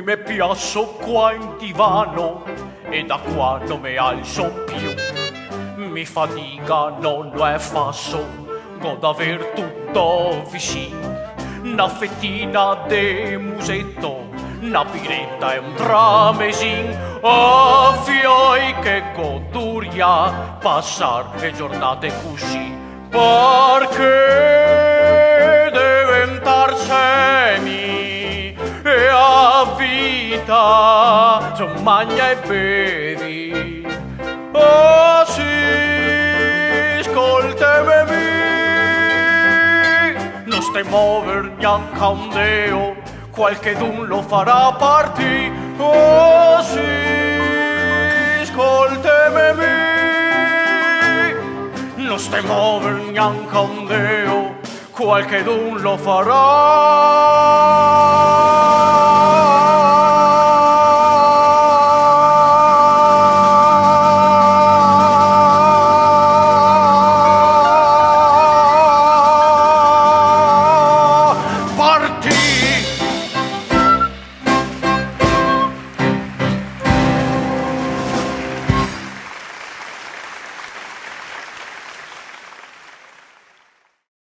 me piasso qua in divano e da qua non mi alzo più. Mi fatica, non lo è fasso, godo aver tutto vicino. Una fettina de musetto, una biretta e un tramesin. Oh, fioi che goduria passar le giornate così. Perché diventar semi e a vita son magna e bevi. Oh sì, ascoltami, non stai muover neanche un deo, qualche d'un lo farà partì. Oh sì, ascoltami, non stai muover neanche un deo, qualche d'un lo farà. Parti!